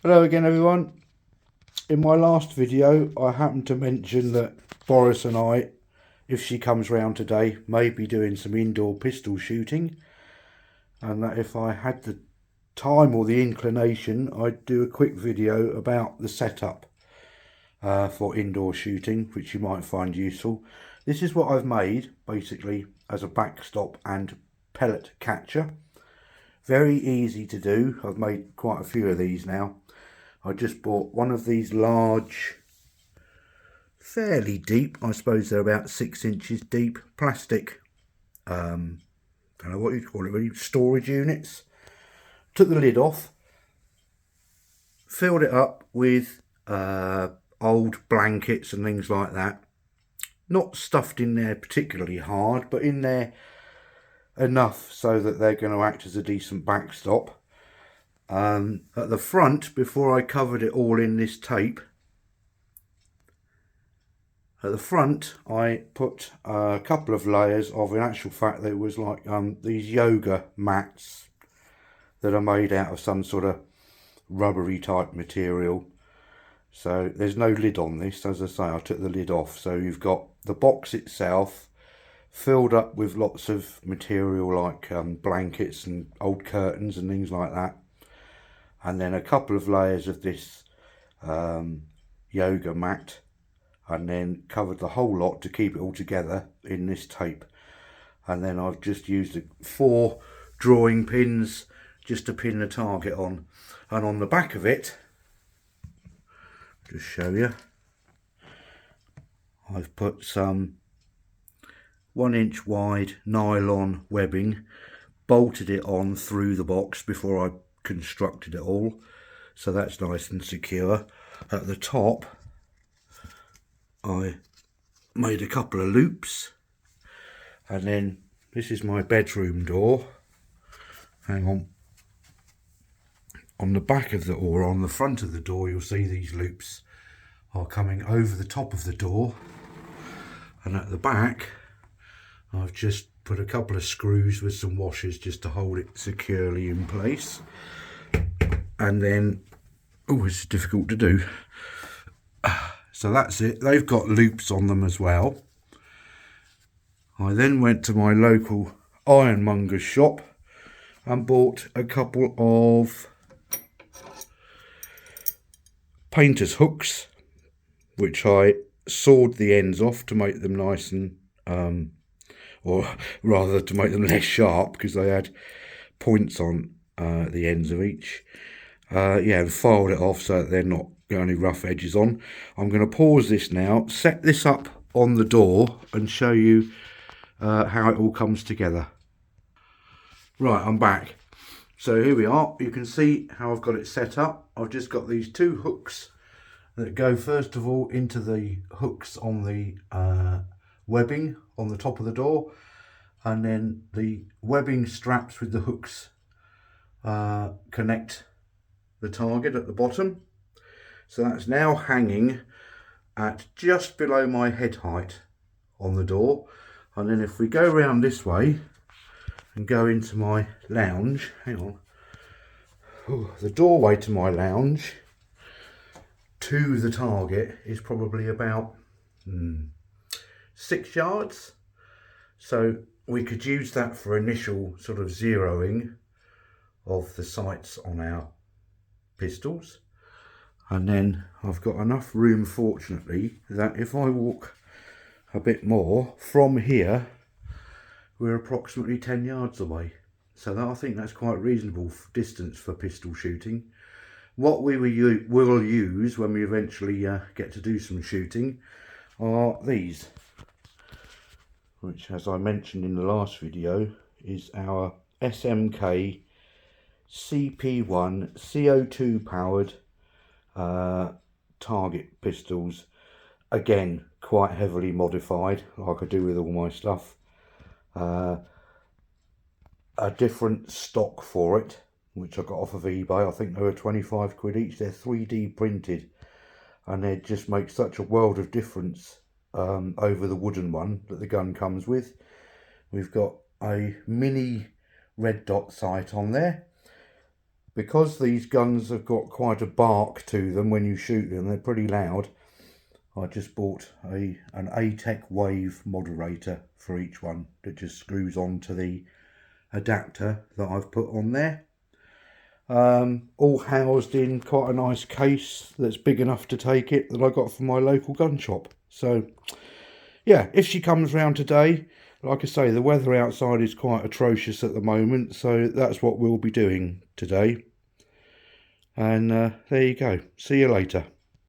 Hello again everyone. In my last video I happened to mention that Boris and I, if she comes round today, may be doing some indoor pistol shooting, and that if I had the time or the inclination I'd do a quick video about the setup for indoor shooting, which you might find useful. This is what I've made basically as a backstop and pellet catcher. Very easy to do. I've made quite a few of these now. I just bought one of these large, fairly deep, I suppose they're about 6 inches deep, plastic, don't know what you'd call it really, storage units. Took the lid off, filled it up with old blankets and things like that. Not stuffed in there particularly hard, but in there enough so that they're going to act as a decent backstop. At the front, before I covered it all in this tape, at the front I put a couple of layers of, in actual fact there was like these yoga mats that are made out of some sort of rubbery type material. So there's no lid on this, as I say, I took the lid off. So you've got the box itself filled up with lots of material like blankets and old curtains and things like that. And then a couple of layers of this yoga mat, and then covered the whole lot to keep it all together in this tape. And then I've just used 4 drawing pins just to pin the target on. And on the back of it, just show you, I've put some 1-inch wide nylon webbing, bolted it on through the box before I constructed it all, so that's nice and secure. At the top I made a couple of loops, and then this is my bedroom door. Hang on the back of the, or on the front of the door, you'll see these loops are coming over the top of the door, and at the back I've just put a couple of screws with some washers just to hold it securely in place. And then, oh, it's difficult to do. So that's it. They've got loops on them as well. I then went to my local ironmonger's shop and bought a couple of painter's hooks, which I sawed the ends off to make them nice and or rather to make them less sharp, because they had points on the ends of each. Yeah, and filed it off so that they're not got any rough edges on. I'm going to pause this now, set this up on the door and show you how it all comes together. Right, I'm back. So here we are. You can see how I've got it set up. I've just got these 2 hooks that go first of all into the hooks on the webbing on the top of the door, and then the webbing straps with the hooks connect the target at the bottom. So that's now hanging at just below my head height on the door. And then if we go around this way and go into my lounge, hang on, the doorway to my lounge to the target is probably about 6 yards. So we could use that for initial sort of zeroing of the sights on our pistols. And then I've got enough room, fortunately, that if I walk a bit more from here, we're approximately 10 yards away. So that, I think that's quite reasonable distance for pistol shooting. What we will use when we eventually get to do some shooting are these, which, as I mentioned in the last video, is our SMK CP1 CO2 powered target pistols. Again, quite heavily modified, like I do with all my stuff. A different stock for it, which I got off of eBay. I think they were 25 quid each. They're 3D printed, and they just make such a world of difference over the wooden one that the gun comes with. We've got a mini red dot sight on there. because these guns have got quite a bark to them when you shoot them, they're pretty loud. I just bought an ATEC wave moderator for each one that just screws onto the adapter that I've put on there. All housed in quite a nice case that's big enough to take it, that I got from my local gun shop. So yeah, if she comes round today, like I say, the weather outside is quite atrocious at the moment, so that's what we'll be doing today. And there you go. See you later.